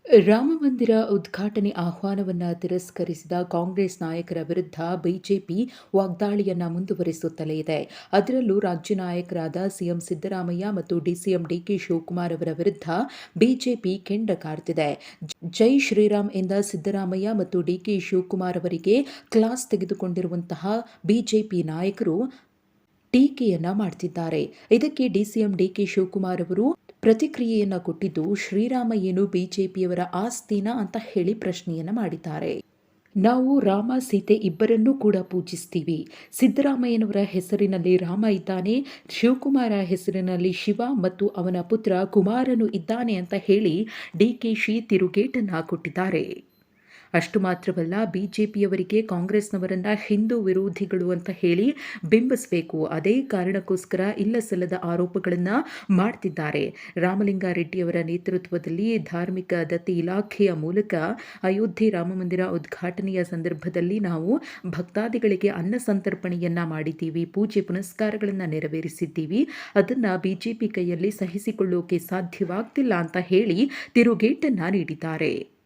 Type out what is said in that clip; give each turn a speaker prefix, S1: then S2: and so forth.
S1: ರಾಮಮಂದಿರ ಉದ್ಘಾಟನೆ ಆಹ್ವಾನವನ್ನು ತಿರಸ್ಕರಿಸಿದ ಕಾಂಗ್ರೆಸ್ ನಾಯಕರ ವಿರುದ್ಧ ಬಿಜೆಪಿ ವಾಗ್ದಾಳಿಯನ್ನ ಮುಂದುವರಿಸುತ್ತಲೇ ಇದೆ. ಅದರಲ್ಲೂ ರಾಜ್ಯ ನಾಯಕರಾದ ಸಿಎಂ ಸಿದ್ದರಾಮಯ್ಯ ಮತ್ತು ಡಿಸಿಎಂ ಡಿಕೆ ಶಿವಕುಮಾರ್ ಅವರ ವಿರುದ್ಧ ಬಿಜೆಪಿ ಕೆಂಡ ಕಾರ್ತಿದೆ. ಜೈ ಶ್ರೀರಾಮ್ ಎಂದ ಸಿದ್ದರಾಮಯ್ಯ ಮತ್ತು ಡಿಕೆ ಶಿವಕುಮಾರ್ ಅವರಿಗೆ ಕ್ಲಾಸ್ ತೆಗೆದುಕೊಂಡಿರುವಂತಹ ಬಿಜೆಪಿ ನಾಯಕರು ಟೀಕೆಯನ್ನ ಮಾಡ್ತಿದ್ದಾರೆ. ಇದಕ್ಕೆ ಡಿಸಿಎಂ ಡಿಕೆ ಶಿವಕುಮಾರ್ ಅವರು ಪ್ರತಿಕ್ರಿಯೆಯನ್ನ ಕೊಟ್ಟಿದ್ದು, ಶ್ರೀರಾಮ ಏನು ಬಿಜೆಪಿಯವರ ಆಸ್ತಿನಾ ಅಂತ ಹೇಳಿ ಪ್ರಶ್ನೆಯನ್ನ ಮಾಡಿದ್ದಾರೆ. ನಾವು ರಾಮ ಸೀತೆ ಇಬ್ಬರನ್ನೂ ಕೂಡ ಪೂಜಿಸ್ತೀವಿ. ಸಿದ್ದರಾಮಯ್ಯನವರ ಹೆಸರಿನಲ್ಲಿ ರಾಮ ಇದ್ದಾನೆ, ಶಿವಕುಮಾರ ಹೆಸರಿನಲ್ಲಿ ಶಿವ ಮತ್ತು ಅವನ ಪುತ್ರ ಕುಮಾರನು ಇದ್ದಾನೆ ಅಂತ ಹೇಳಿ ಡಿಕೆಶಿ ತಿರುಗೇಟನ್ನ ಕೊಟ್ಟಿದ್ದಾರೆ. ಅಷ್ಟು ಮಾತ್ರವಲ್ಲ, ಬಿಜೆಪಿಯವರಿಗೆ ಕಾಂಗ್ರೆಸ್ನವರನ್ನ ಹಿಂದೂ ವಿರೋಧಿಗಳು ಅಂತ ಹೇಳಿ ಬಿಂಬಿಸಬೇಕು. ಅದೇ ಕಾರಣಕ್ಕೋಸ್ಕರ ಇಲ್ಲಸಲ್ಲದ ಆರೋಪಗಳನ್ನು ಮಾಡ್ತಿದ್ದಾರೆ. ರಾಮಲಿಂಗಾರೆಡ್ಡಿಯವರ ನೇತೃತ್ವದಲ್ಲಿ ಧಾರ್ಮಿಕ ದತ್ತಿ ಇಲಾಖೆಯ ಮೂಲಕ ಅಯೋಧ್ಯೆ ರಾಮಮಂದಿರ ಉದ್ಘಾಟನೆಯ ಸಂದರ್ಭದಲ್ಲಿ ನಾವು ಭಕ್ತಾದಿಗಳಿಗೆ ಅನ್ನ ಸಂತರ್ಪಣೆಯನ್ನ ಮಾಡಿದ್ದೀವಿ, ಪೂಜೆ ಪುನಸ್ಕಾರಗಳನ್ನು ನೆರವೇರಿಸಿದ್ದೀವಿ. ಅದನ್ನ ಬಿಜೆಪಿ ಕೈಯಲ್ಲಿ ಸಹಿಸಿಕೊಳ್ಳೋಕೆ ಸಾಧ್ಯವಾಗ್ತಿಲ್ಲ ಅಂತ ಹೇಳಿ ತಿರುಗೇಟನ್ನ ನೀಡಿದ್ದಾರೆ.